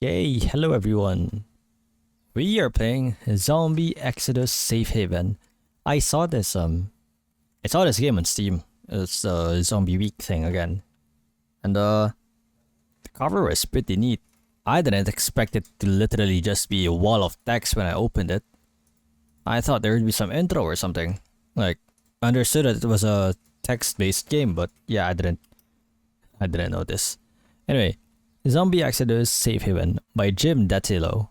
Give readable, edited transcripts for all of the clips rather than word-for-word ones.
Yay, hello everyone. We are playing Zombie Exodus Safe Haven. I saw this game on Steam. It's the Zombie Week thing again. And the cover was pretty neat. I didn't expect it to literally just be a wall of text when I opened it. I thought there would be some intro or something. Like understood that it was a text-based game, but yeah, I didn't notice. Anyway, Zombie Exodus Safe Haven by Jim Dattilo.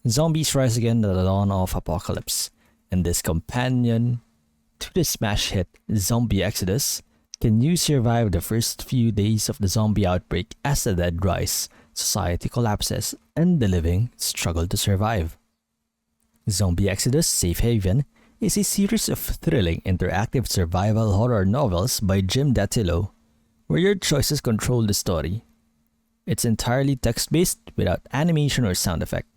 Zombies rise again at the dawn of apocalypse, and this companion to the smash hit Zombie Exodus, can you survive the first few days of the zombie outbreak as the dead rise, society collapses, and the living struggle to survive? Zombie Exodus Safe Haven is a series of thrilling interactive survival horror novels by Jim Dattilo, where your choices control the story. It's entirely text-based without animation or sound effect,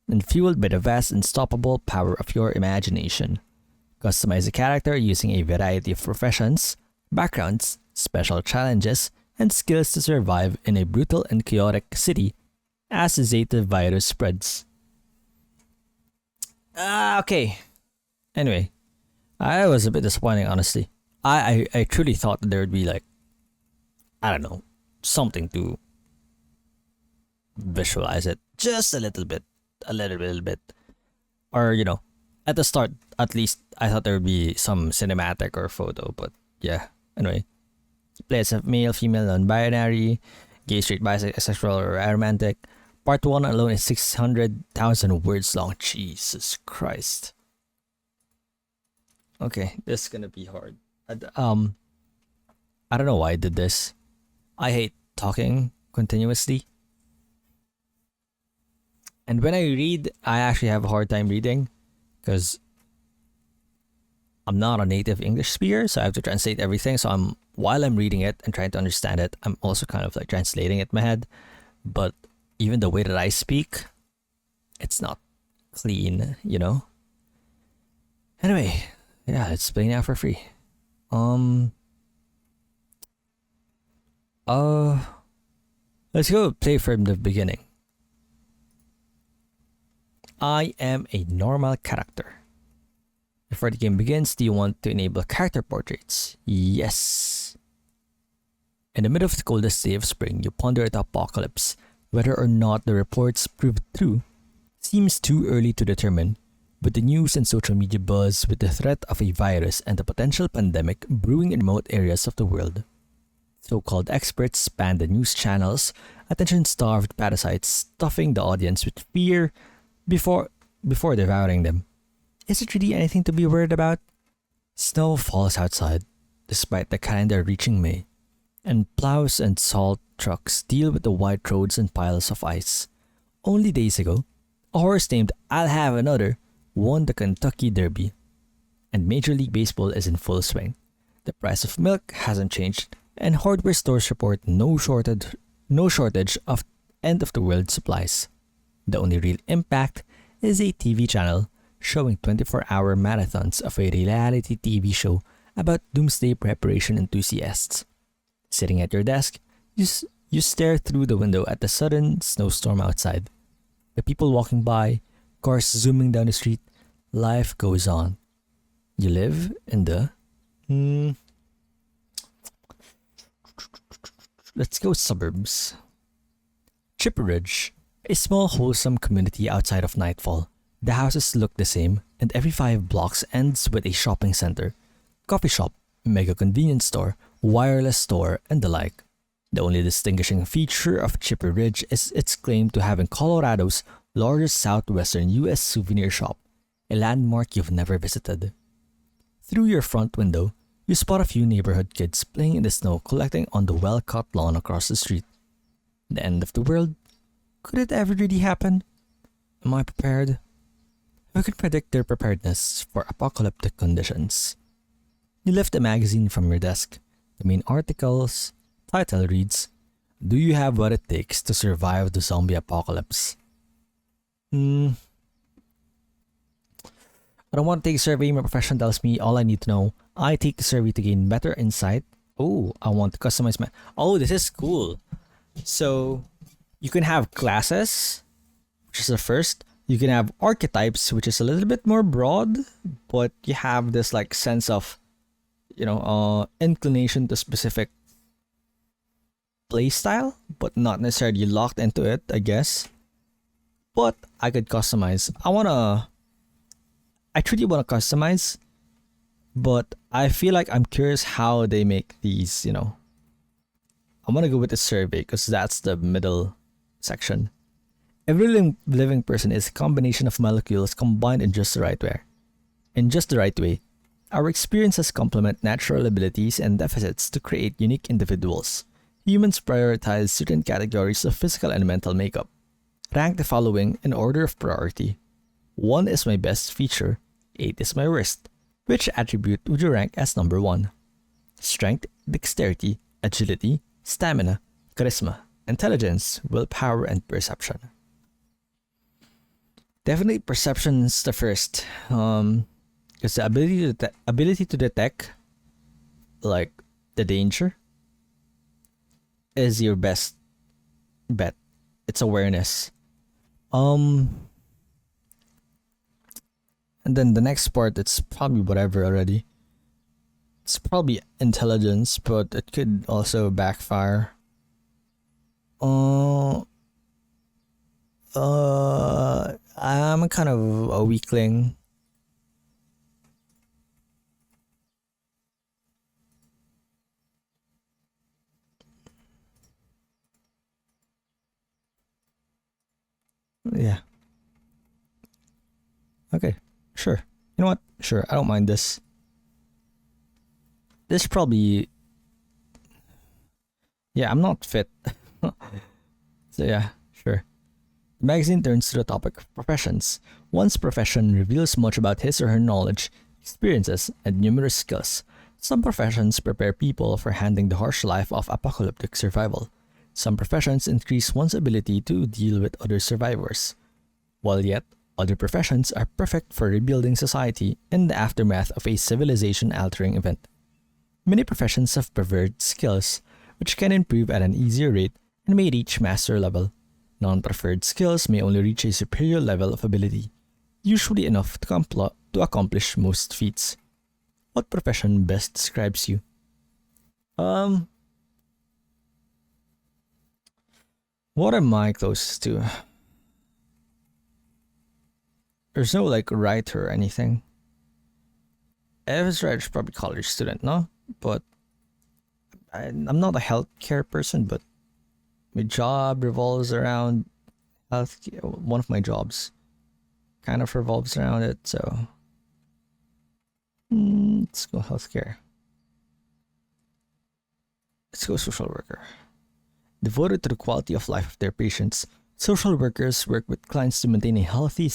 and fueled by the vast unstoppable power of your imagination. Customize a character using a variety of professions, backgrounds, special challenges, and skills to survive in a brutal and chaotic city as the Zeta virus spreads. Okay. Anyway, I was a bit disappointing, honestly. I truly thought that there would be like, I don't know, something to visualize it just a little bit, or at the start at least I thought there would be some cinematic or photo, but yeah. Anyway, play as a male, female, non-binary, gay, straight, bisexual, or aromantic. Part 1 alone is 600,000 words long. Jesus Christ. Okay, this is gonna be hard. I don't know why I did this. I hate talking continuously. And when I read, I actually have a hard time reading because I'm not a native English speaker, so I have to translate everything. So while I'm reading it and trying to understand it, I'm also kind of like translating it in my head. But even the way that I speak, it's not clean. Anyway, yeah, it's playing now for free. Um uh let's go play from the beginning. I am a normal character. Before the game begins, do you want to enable character portraits? Yes. In the middle of the coldest day of spring, you ponder the apocalypse. Whether or not the reports prove true seems too early to determine, but the news and social media buzz with the threat of a virus and a potential pandemic brewing in remote areas of the world. So-called experts span the news channels, attention-starved parasites stuffing the audience with fear before devouring them. Is it really anything to be worried about? Snow falls outside, despite the calendar reaching May, and plows and salt trucks deal with the white roads and piles of ice. Only days ago, a horse named I'll Have Another won the Kentucky Derby, and Major League Baseball is in full swing. The price of milk hasn't changed, and hardware stores report no shortage of end-of-the-world supplies. The only real impact is a TV channel showing 24-hour marathons of a reality TV show about doomsday preparation enthusiasts. Sitting at your desk, you stare through the window at the sudden snowstorm outside. The people walking by, cars zooming down the street, life goes on. You live in the... let's go suburbs. Chipper Ridge, a small wholesome community outside of Nightfall. The houses look the same, and every 5 blocks ends with a shopping center, coffee shop, mega convenience store, wireless store, and the like. The only distinguishing feature of Chipper Ridge is its claim to having Colorado's largest southwestern US souvenir shop, a landmark you've never visited. Through your front window, you spot a few neighborhood kids playing in the snow collecting on the well-cut lawn across the street. The end of the world? Could it ever really happen? Am I prepared? Who can predict their preparedness for apocalyptic conditions? You lift a magazine from your desk. The main article's title reads, "Do you have what it takes to survive the zombie apocalypse?" I don't want to take a survey. My profession tells me all I need to know. I take the survey to gain better insight. Oh, I want to customize my... Oh, this is cool. So, You can have classes, which is the first. You can have archetypes, which is a little bit more broad, but you have this like sense of, inclination to specific play style, but not necessarily locked into it, I guess. But I could customize. I truly wanna customize, but I feel like I'm curious how they make these, I'm gonna go with the survey because that's the middle section. Every living person is a combination of molecules combined in just the right way. In just the right way. Our experiences complement natural abilities and deficits to create unique individuals. Humans prioritize certain categories of physical and mental makeup. Rank the following in order of priority. 1 is my best feature, 8 is my worst. Which attribute would you rank as number 1? Strength, dexterity, agility, stamina, charisma, intelligence, willpower, and perception. Definitely perception's the first. Because the ability to detect like the danger is your best bet. It's awareness. And then the next part, it's probably whatever already. It's probably intelligence, but it could also backfire. I'm kind of a weakling. Yeah. Okay. Sure. You know what? Sure. I don't mind this. This probably. Yeah, I'm not fit. So yeah, sure. The magazine turns to the topic of professions. One's profession reveals much about his or her knowledge, experiences, and numerous skills. Some professions prepare people for handling the harsh life of apocalyptic survival. Some professions increase one's ability to deal with other survivors, while yet other professions are perfect for rebuilding society in the aftermath of a civilization-altering event. Many professions have preferred skills, which can improve at an easier rate and may reach master level. Non-preferred skills may only reach a superior level of ability, usually enough to accomplish most feats. What profession best describes you? What am I closest to? There's no like writer or anything. If it's right, it's probably college student, no? But I'm not a healthcare person, but my job revolves around healthcare. One of my jobs kind of revolves around it, so let's go healthcare. Let's go social worker. Devoted to the quality of life of their patients, social workers work with clients to maintain a healthy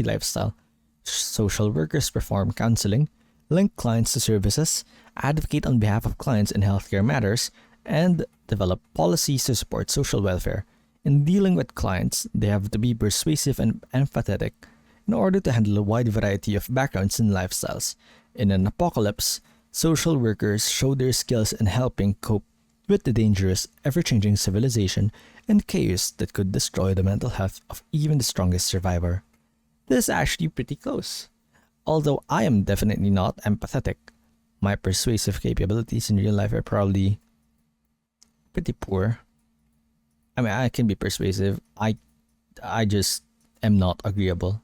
lifestyle. Social workers perform counseling, link clients to services, advocate on behalf of clients in healthcare matters, and develop policies to support social welfare. In dealing with clients, they have to be persuasive and empathetic in order to handle a wide variety of backgrounds and lifestyles. In an apocalypse, social workers show their skills in helping cope with the dangerous, ever-changing civilization and chaos that could destroy the mental health of even the strongest survivor. This is actually pretty close. Although I am definitely not empathetic, my persuasive capabilities in real life are probably pretty poor. I mean, I can be persuasive. I just am not agreeable.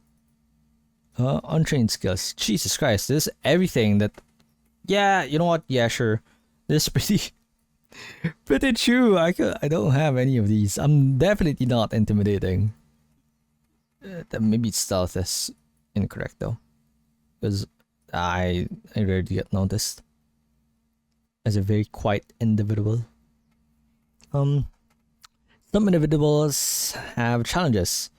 Untrained skills. Jesus Christ, this is everything that. Yeah, you know what? Yeah, sure. This is pretty, pretty true. I don't have any of these. I'm definitely not intimidating. Maybe stealth is incorrect though, because I rarely get noticed as a very quiet individual. Some individuals have challenges,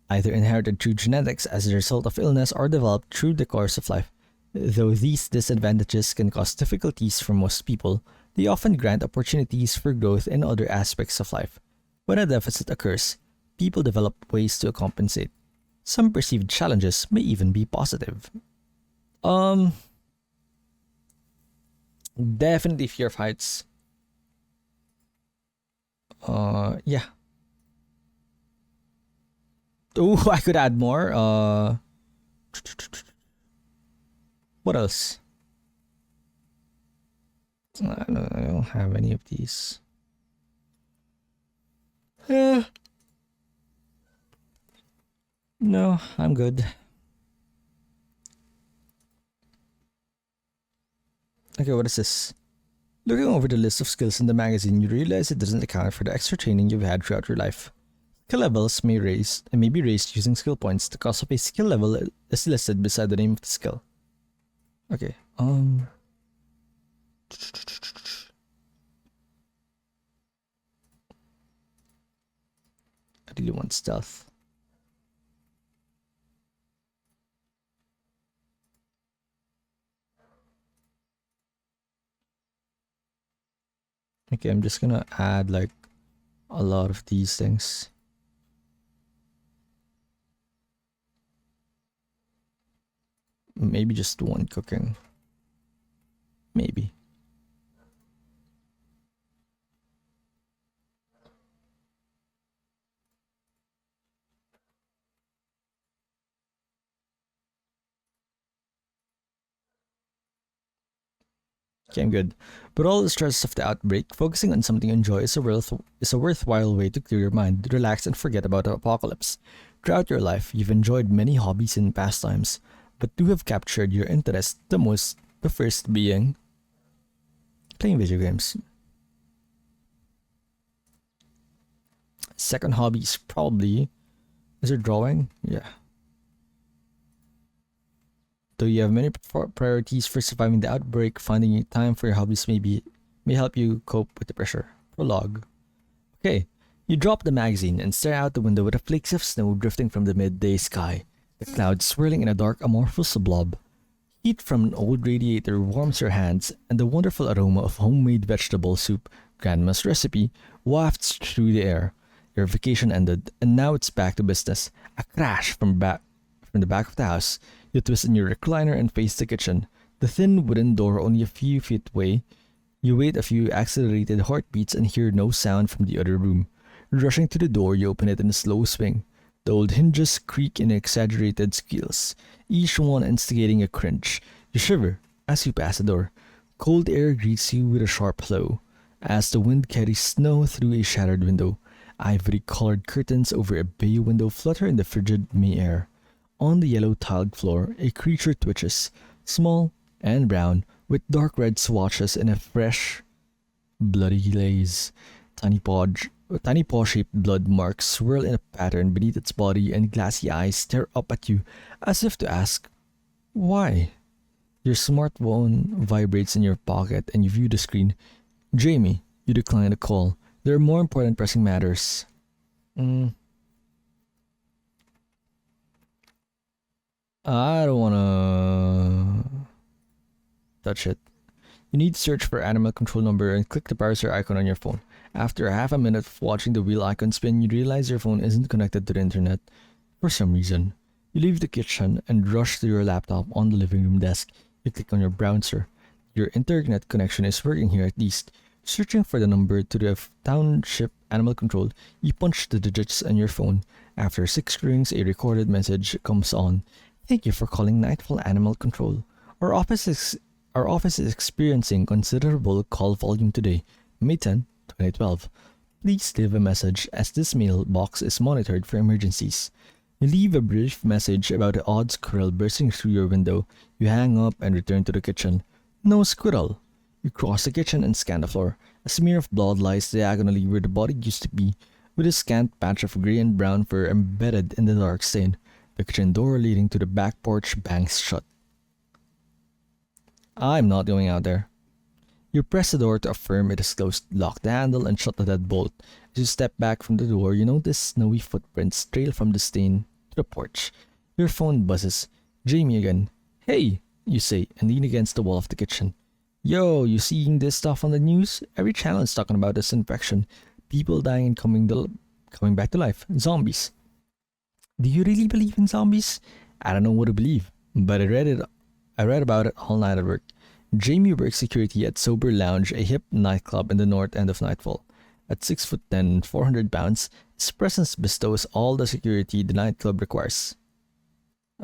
either inherited through genetics as a result of illness or developed through the course of life. Though these disadvantages can cause difficulties for most people, they often grant opportunities for growth in other aspects of life. When a deficit occurs, people develop ways to compensate. Some perceived challenges may even be positive. Definitely fear of heights. Yeah. Oh, I could add more. What else? I don't have any of these. Yeah. No, I'm good. Okay, what is this? Looking over the list of skills in the magazine, you realize it doesn't account for the extra training you've had throughout your life. Skill levels may be raised using skill points. The cost of a skill level is listed beside the name of the skill. Okay. I really want stealth. Okay, I'm just gonna add like a lot of these things. Maybe just one cooking. Maybe. Okay, I'm good. But all the stress of the outbreak, focusing on something you enjoy is a worthwhile way to clear your mind, relax, and forget about the apocalypse. Throughout your life, you've enjoyed many hobbies and pastimes, but two have captured your interest the most, the first being playing video games. Second hobby is probably... Is it drawing? Yeah. Though you have many priorities for surviving the outbreak, finding time for your hobbies may help you cope with the pressure. Prologue. Okay, you drop the magazine and stare out the window with the flakes of snow drifting from the midday sky, the clouds swirling in a dark amorphous blob. Heat from an old radiator warms your hands, and the wonderful aroma of homemade vegetable soup, Grandma's recipe, wafts through the air. Your vacation ended, and now it's back to business. A crash from the back of the house. You twist in your recliner and face the kitchen. The thin wooden door only a few feet away. You wait a few accelerated heartbeats and hear no sound from the other room. Rushing to the door, you open it in a slow swing. The old hinges creak in exaggerated squeals, each one instigating a cringe. You shiver as you pass the door. Cold air greets you with a sharp flow, as the wind carries snow through a shattered window. Ivory-colored curtains over a bay window flutter in the frigid May air. On the yellow tiled floor, a creature twitches, small and brown, with dark red swatches and a fresh, bloody glaze. Tiny paw-shaped blood marks swirl in a pattern beneath its body, and glassy eyes stare up at you as if to ask, why? Your smartphone vibrates in your pocket and you view the screen. Jamie, you decline the call. There are more important pressing matters. I don't wanna touch it. You need to search for animal control number and click the browser icon on your phone. After half a minute of watching the wheel icon spin, you realize your phone isn't connected to the internet for some reason. You leave the kitchen and rush to your laptop on the living room desk. You click on your browser. Your internet connection is working here at least. Searching for the number to the township animal control, you punch the digits on your phone. After 6 rings, a recorded message comes on. Thank you for calling Nightfall Animal Control. Our office is experiencing considerable call volume today, May 10, 2012. Please leave a message as this mailbox is monitored for emergencies. You leave a brief message about the odd squirrel bursting through your window. You hang up and return to the kitchen. No squirrel. You cross the kitchen and scan the floor. A smear of blood lies diagonally where the body used to be, with a scant patch of grey and brown fur embedded in the dark stain. The kitchen door leading to the back porch bangs shut. I'm not going out there. You press the door to affirm it is closed, lock the handle, and shut the deadbolt. As you step back from the door, you notice snowy footprints trail from the stain to the porch. Your phone buzzes. Jamie again. Hey, you say, and lean against the wall of the kitchen. Yo, you seeing this stuff on the news? Every channel is talking about this infection. People dying and coming back to life. Zombies. Do you really believe in zombies? I don't know what to believe, but I read about it all night at work. Jamie works security at Sober Lounge, a hip nightclub in the north end of Nightfall. At 6'10", 400 pounds, His presence bestows all the security the nightclub requires.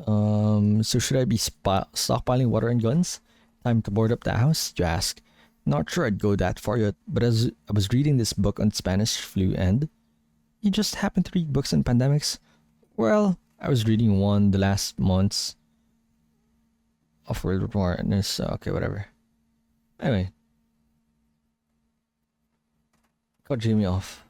So should I be stockpiling water and guns? Time to board up the house, you ask. Not sure I'd go that far yet, but as I was reading this book on Spanish flu and... You just happen to read books on pandemics? Well, I was reading one the last months of World War and it's okay, whatever. Anyway. Cut Jamie off.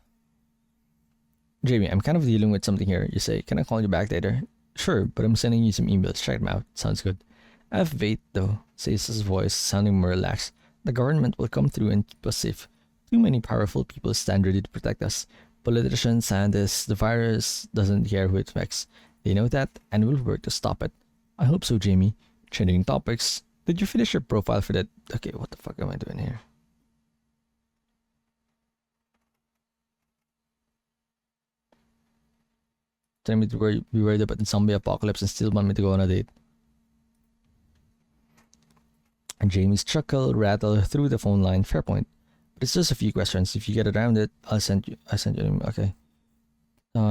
Jamie, I'm kind of dealing with something here. You say, can I call you back later? Sure, but I'm sending you some emails. Check them out. Sounds good. I have faith, though, says his voice, sounding more relaxed. The government will come through and keep us safe. Too many powerful people stand ready to protect us. Politicians, scientists, the virus doesn't care who it affects. They know that, and will work to stop it. I hope so, Jamie. Changing topics. Did you finish your profile for that? Okay, what the fuck am I doing here? Tell me to be worried about the zombie apocalypse and still want me to go on a date. And Jamie's chuckle rattled through the phone line. Fair point. But it's just a few questions. If you get around it, I sent you an email. Okay.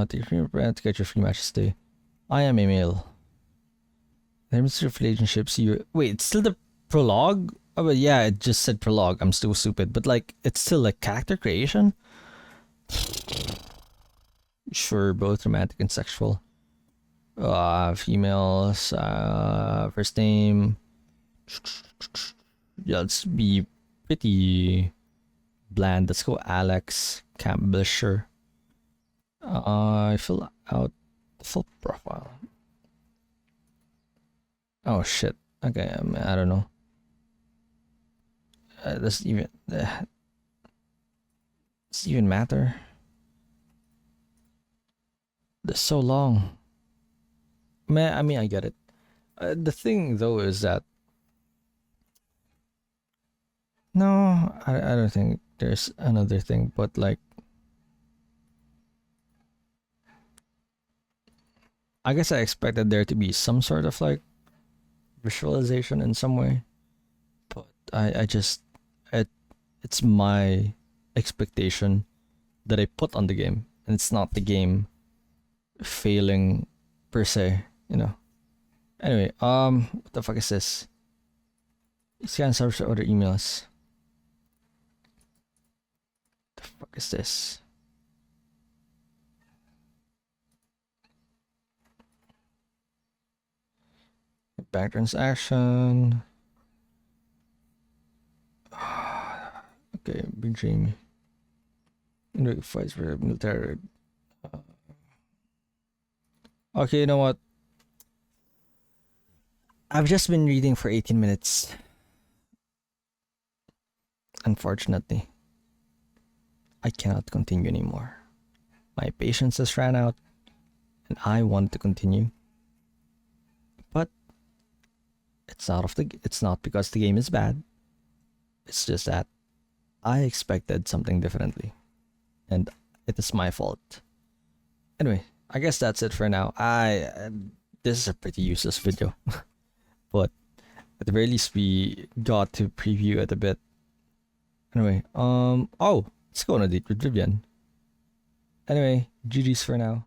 Take your friend to get your free matches today. I am a male. Terms of relationships, you wait, it's still the prologue? Oh, but yeah, it just said prologue. I'm still stupid. But like it's still like character creation? Sure, both romantic and sexual. Females, first name. Yeah, let's be pretty bland. Let's go Alex Campbell, sure. I fill out the full profile. Oh shit. Okay, I don't know. Does it even matter? That's so long. I mean, I get it. The thing though is that no, I don't think there's another thing, but like I guess I expected there to be some sort of like visualization in some way, but I just it's my expectation that I put on the game, and it's not the game failing per se, you know. Anyway, what the fuck is this? Scan search for other emails. The fuck is this? Bank transaction. Okay, big Jamie. Fights for military. Okay, you know what? I've just been reading for 18 minutes. Unfortunately, I cannot continue anymore. My patience has ran out, and I want to continue. But it's not because the game is bad. It's just that I expected something differently, and it is my fault. Anyway, I guess that's it for now. This is a pretty useless video, but at the very least we got to preview it a bit. Anyway, let's go on a date with Vivian. Anyway, GG's for now.